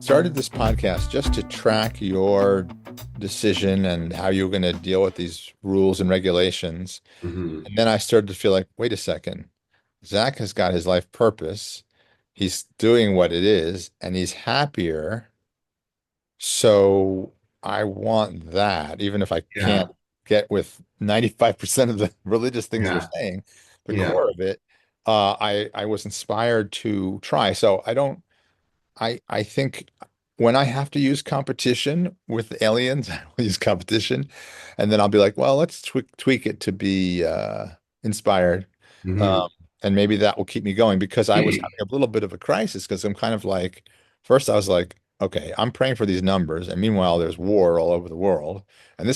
started this podcast just to track your decision and how you're going to deal with these rules and regulations. Hmm. And then I started to feel like, wait a second, Zach has got his life purpose. He's doing what it is, and he's happier. So I want that, even if I can't Yeah, get with 95% of the religious things they're yeah, saying, the yeah, core of it, I was inspired to try. So I think when I have to use competition with aliens, I'll use competition, and then I'll be like, well, let's tweak it to be inspired, hmm um, and maybe that will keep me going because I was having a little bit of a crisis because I'm kind of like, first I was like, okay, I'm praying for these numbers, and meanwhile there's war all over the world, and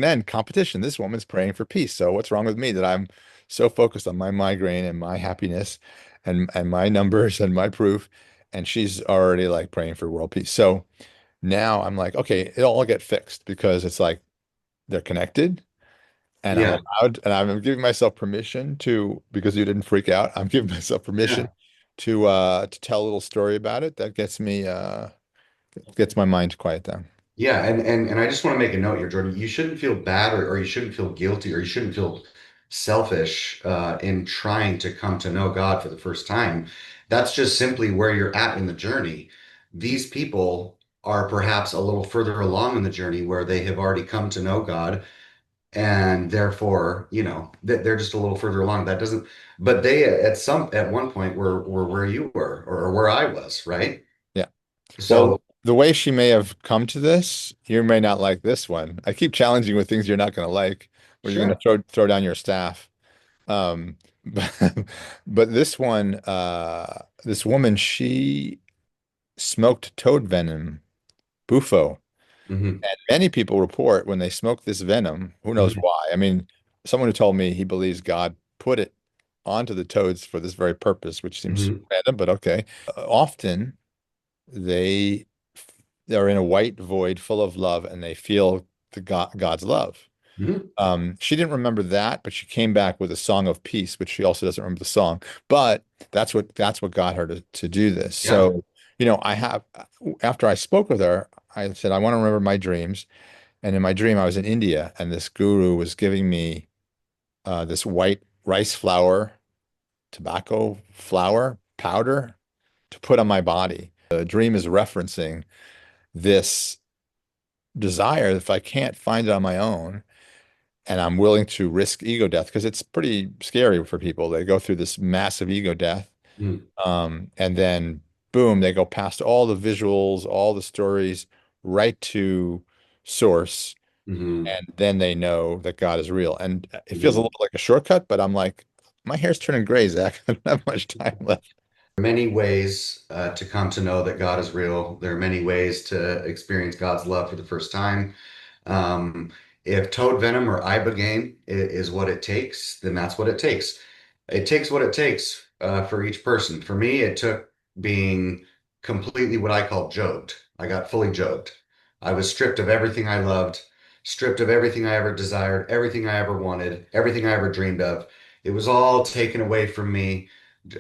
then competition. This woman's praying for peace. So what's wrong with me that I'm so focused on my migraine and my happiness and my numbers and my proof? And she's already like praying for world peace. So now I'm like, okay, it'll all get fixed because it's like they're connected and I'm yeah, allowed and I'm giving myself permission to, because you didn't freak out, I'm giving myself permission yeah, to tell a little story about it that gets my mind to quiet down. yeah. And I just want to make a note here, Jordan. You shouldn't feel bad or you shouldn't feel guilty or you shouldn't feel selfish in trying to come to know God for the first time. That's just simply where you're at in the journey. These people are perhaps a little further along in the journey where they have already come to know God, and therefore, they're just a little further along. That doesn't, but they at one point were where you were or where I was, right? Yeah. Well, So the way she may have come to this, you may not like this one. I keep challenging with things you're not going to like, where you're going to sure. throw down your staff. But, but this one, this woman, she smoked toad venom, Bufo. Hmm. And many people report when they smoke this venom, who knows Hmm. why? I mean, someone who told me he believes God put it onto the toads for this very purpose, which seems Hmm. random, but okay. Often they they're in a white void full of love and they feel God's love. Hmm. She didn't remember that, but she came back with a song of peace, which she also doesn't remember the song. But that's what got her to do this. Yeah. So, I have after I spoke with her, I said, I want to remember my dreams. And in my dream, I was in India, and this guru was giving me this white rice flour, tobacco flour powder to put on my body. The dream is referencing this desire. If I can't find it on my own, and I'm willing to risk ego death because it's pretty scary for people. They go through this massive ego death, Hmm. and then boom, they go past all the visuals, all the stories, right to source, Hmm. and then they know that God is real. And it feels a Hmm. little like a shortcut, but I'm like, my hair's turning gray, Zach. I don't have much time left. Many ways to come to know that God is real. There are many ways to experience God's love for the first time. Um, if toad venom or ibogaine is what it takes, then that's what it takes. It takes what it takes for each person. For me, it took being completely what I call jogged. I got fully jogged. I was stripped of everything I loved, stripped of everything I ever desired, everything I ever wanted, everything I ever dreamed of. It was all taken away from me.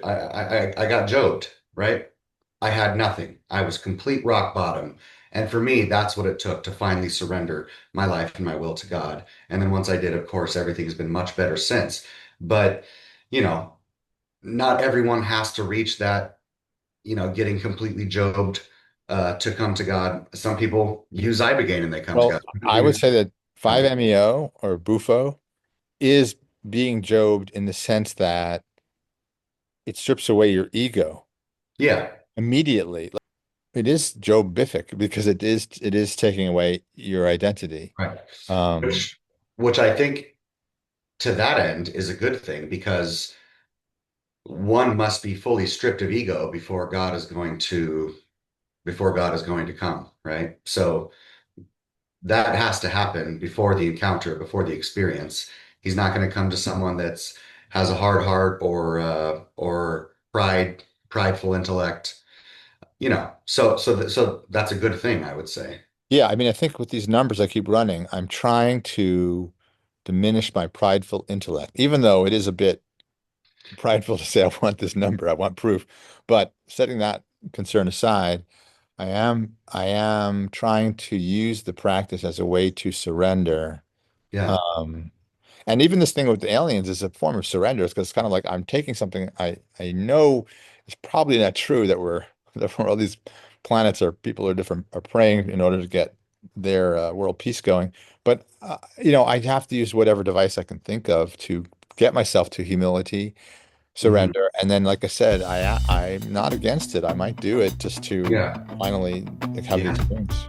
I got jogged, right? I had nothing. I was complete rock bottom. And for me, that's what it took to finally surrender my life and my will to God. And then once I did, of course, everything's been much better since. But, you know, not everyone has to reach that, getting completely jobed to come to God. Some people use Ibogaine and they come to Well, God. Some people I would use, say that yeah. 5-MeO or Bufo is being jobed in the sense that it strips away your ego Yeah, immediately. It is Jobific because it is taking away your identity. right. Um, Which I think to that end is a good thing because one must be fully stripped of ego before God is going to come, right? So that has to happen before the encounter, before the experience. He's not going to come to someone that's has a hard heart or prideful intellect, So that's a good thing, I would say. yeah, I mean, I think with these numbers I keep running, I'm trying to diminish my prideful intellect, even though it is a bit prideful to say I want this number, I want proof. But setting that concern aside, I am trying to use the practice as a way to surrender. Yeah. Um, and even this thing with the aliens is a form of surrender. It's because it's kind of like I'm taking something I know is probably not true that we're that all these planets or people are different are praying in order to get their world peace going. But I have to use whatever device I can think of to get myself to humility, Hmm. surrender, and then, like I said, I'm not against it. I might do it just to Yeah. finally like, have the Yeah. experience.